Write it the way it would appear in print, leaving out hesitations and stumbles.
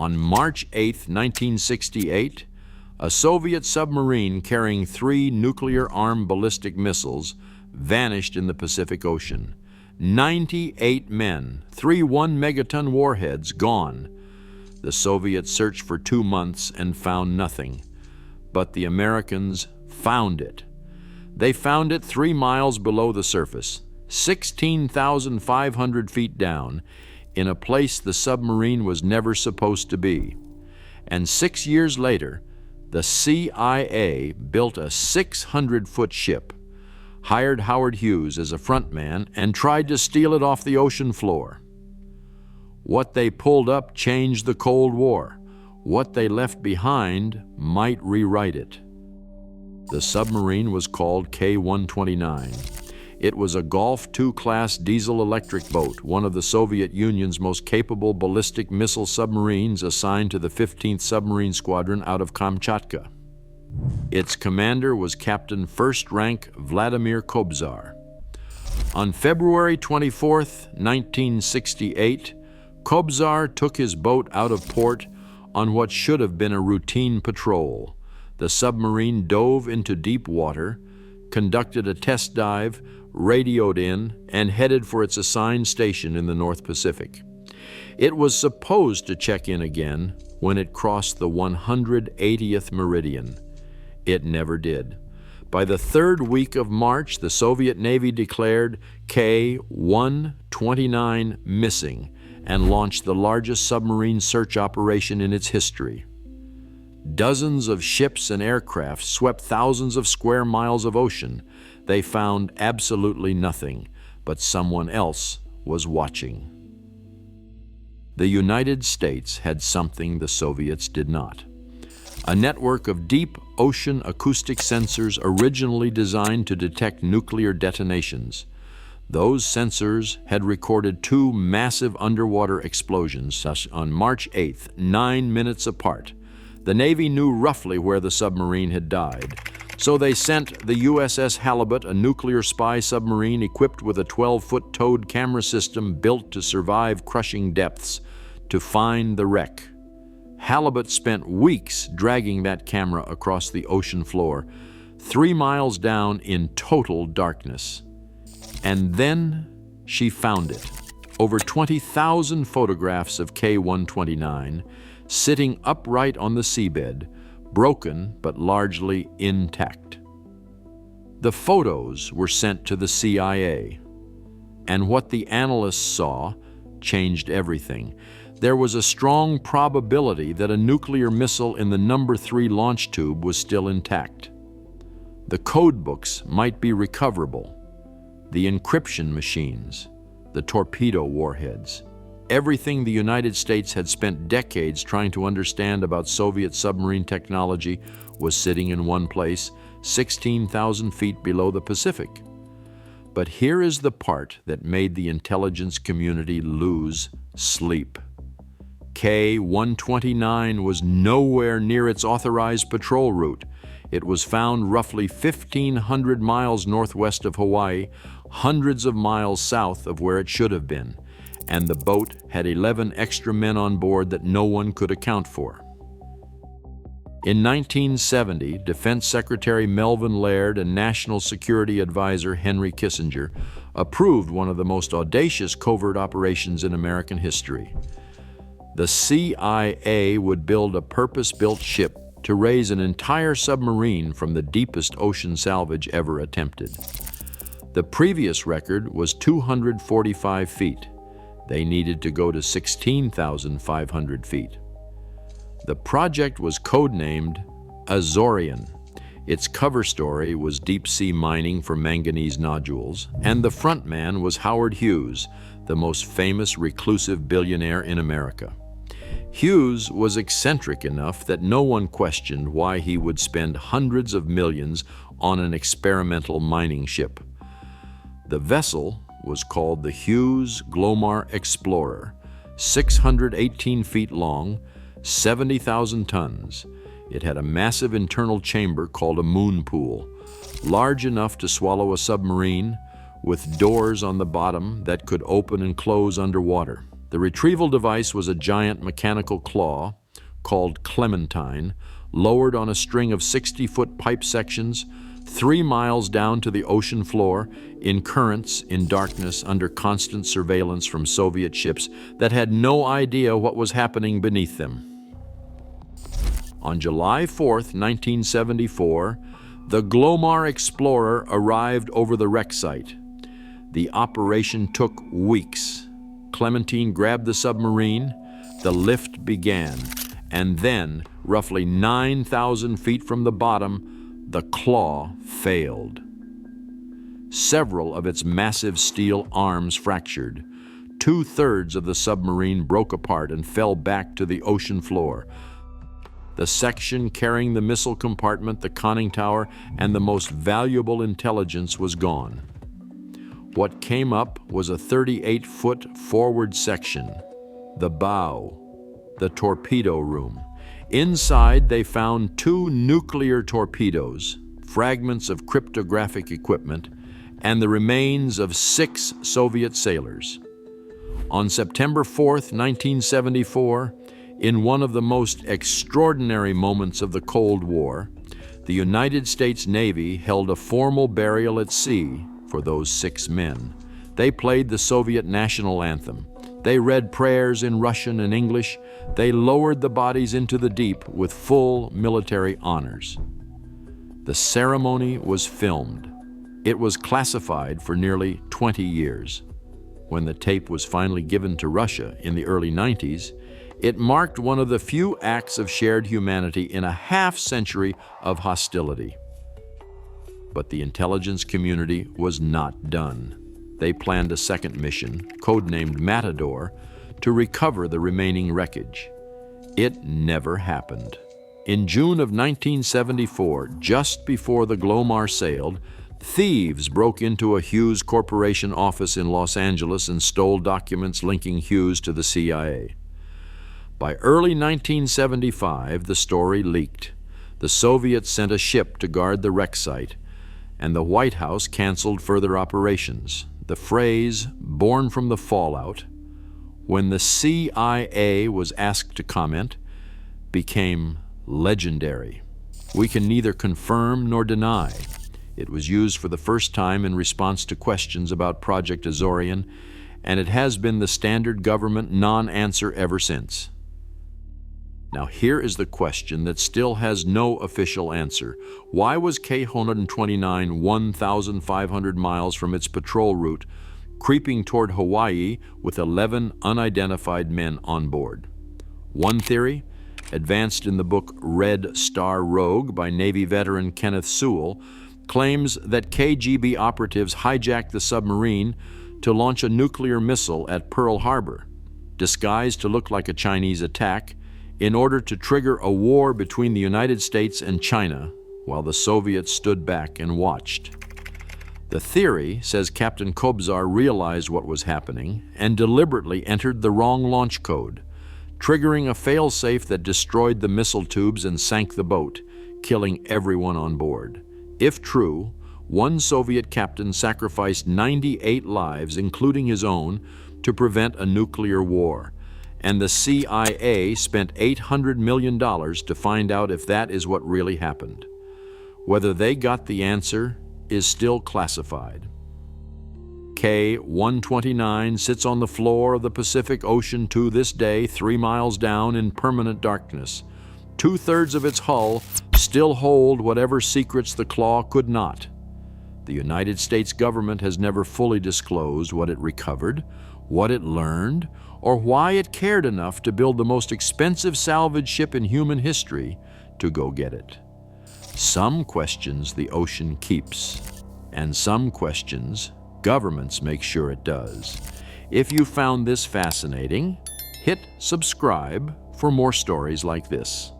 On March 8, 1968, a Soviet submarine carrying 3 nuclear-armed ballistic missiles vanished in the Pacific Ocean. 98 men, 3 one-megaton warheads gone. The Soviets searched for 2 months and found nothing. But the Americans found it. They found it 3 miles below the surface, 16,500 feet down, in a place the submarine was never supposed to be. And 6 years later, the CIA built a 600-foot ship, hired Howard Hughes as a frontman, and tried to steal it off the ocean floor. What they pulled up changed the Cold War. What they left behind might rewrite it. The submarine was called K-129. It was a Golf II class diesel-electric boat, one of the Soviet Union's most capable ballistic missile submarines assigned to the 15th Submarine Squadron out of Kamchatka. Its commander was Captain First Rank Vladimir Kobzar. On February 24, 1968, Kobzar took his boat out of port on what should have been a routine patrol. The submarine dove into deep water, conducted a test dive, radioed in, and headed for its assigned station in the North Pacific. It was supposed to check in again when it crossed the 180th meridian. It never did. By the 3rd week of March, the Soviet Navy declared K-129 missing and launched the largest submarine search operation in its history. Dozens of ships and aircraft swept thousands of square miles of ocean. They found absolutely nothing, but someone else was watching. The United States had something the Soviets did not: a network of deep ocean acoustic sensors originally designed to detect nuclear detonations. Those sensors had recorded 2 massive underwater explosions on March 8th, 9 minutes apart. The Navy knew roughly where the submarine had died, so they sent the USS Halibut, a nuclear spy submarine equipped with a 12-foot towed camera system built to survive crushing depths, to find the wreck. Halibut spent weeks dragging that camera across the ocean floor, 3 miles down in total darkness. And then she found it. Over 20,000 photographs of K-129 sitting upright on the seabed, broken but largely intact. The photos were sent to the CIA, and what the analysts saw changed everything. There was a strong probability that a nuclear missile in the number 3 launch tube was still intact. The code books might be recoverable, the encryption machines, the torpedo warheads. Everything the United States had spent decades trying to understand about Soviet submarine technology was sitting in one place, 16,000 feet below the Pacific. But here is the part that made the intelligence community lose sleep. K-129 was nowhere near its authorized patrol route. It was found roughly 1,500 miles northwest of Hawaii, hundreds of miles south of where it should have been. And the boat had 11 extra men on board that no one could account for. In 1970, Defense Secretary Melvin Laird and National Security Advisor Henry Kissinger approved one of the most audacious covert operations in American history. The CIA would build a purpose-built ship to raise an entire submarine from the deepest ocean salvage ever attempted. The previous record was 245 feet. They needed to go to 16,500 feet. The project was codenamed Azorian. Its cover story was deep-sea mining for manganese nodules, and the frontman was Howard Hughes, the most famous reclusive billionaire in America. Hughes was eccentric enough that no one questioned why he would spend hundreds of millions on an experimental mining ship. The vessel was called the Hughes Glomar Explorer, 618 feet long, 70,000 tons. It had a massive internal chamber called a moon pool, large enough to swallow a submarine, with doors on the bottom that could open and close underwater. The retrieval device was a giant mechanical claw called Clementine, lowered on a string of 60-foot pipe sections 3 miles down to the ocean floor, in currents, in darkness, under constant surveillance from Soviet ships that had no idea what was happening beneath them. On July 4, 1974, the Glomar Explorer arrived over the wreck site. The operation took weeks. Clementine grabbed the submarine, the lift began, and then, roughly 9,000 feet from the bottom, the claw failed. Several of its massive steel arms fractured. 2/3 of the submarine broke apart and fell back to the ocean floor. The section carrying the missile compartment, the conning tower, and the most valuable intelligence was gone. What came up was a 38-foot forward section, the bow, the torpedo room. Inside, they found 2 nuclear torpedoes, fragments of cryptographic equipment, and the remains of 6 Soviet sailors. On September 4, 1974, in one of the most extraordinary moments of the Cold War, the United States Navy held a formal burial at sea for those 6 men. They played the Soviet national anthem. They read prayers in Russian and English. They lowered the bodies into the deep with full military honors. The ceremony was filmed. It was classified for nearly 20 years. When the tape was finally given to Russia in the early 90s, it marked one of the few acts of shared humanity in a half-century of hostility. But the intelligence community was not done. They planned a second mission, codenamed Matador, to recover the remaining wreckage. It never happened. In June of 1974, just before the Glomar sailed, thieves broke into a Hughes Corporation office in Los Angeles and stole documents linking Hughes to the CIA. By early 1975, the story leaked. The Soviets sent a ship to guard the wreck site, and the White House canceled further operations. The phrase, born from the fallout, when the CIA was asked to comment, became legendary. We can neither confirm nor deny. It was used for the first time in response to questions about Project Azorian, and it has been the standard government non-answer ever since. Now here is the question that still has no official answer. Why was K-129 1,500 miles from its patrol route, creeping toward Hawaii with 11 unidentified men on board? One theory, advanced in the book Red Star Rogue by Navy veteran Kenneth Sewell, claims that KGB operatives hijacked the submarine to launch a nuclear missile at Pearl Harbor, disguised to look like a Chinese attack, in order to trigger a war between the United States and China, while the Soviets stood back and watched. The theory says Captain Kobzar realized what was happening and deliberately entered the wrong launch code, triggering a failsafe that destroyed the missile tubes and sank the boat, killing everyone on board. If true, one Soviet captain sacrificed 98 lives, including his own, to prevent a nuclear war, and the CIA spent $800 million to find out if that is what really happened. Whether they got the answer is still classified. K-129 sits on the floor of the Pacific Ocean to this day, 3 miles down in permanent darkness. 2/3 of its hull still hold whatever secrets the claw could not. The United States government has never fully disclosed what it recovered, what it learned, or why it cared enough to build the most expensive salvage ship in human history to go get it. Some questions the ocean keeps, and some questions governments make sure it does. If you found this fascinating, hit subscribe for more stories like this.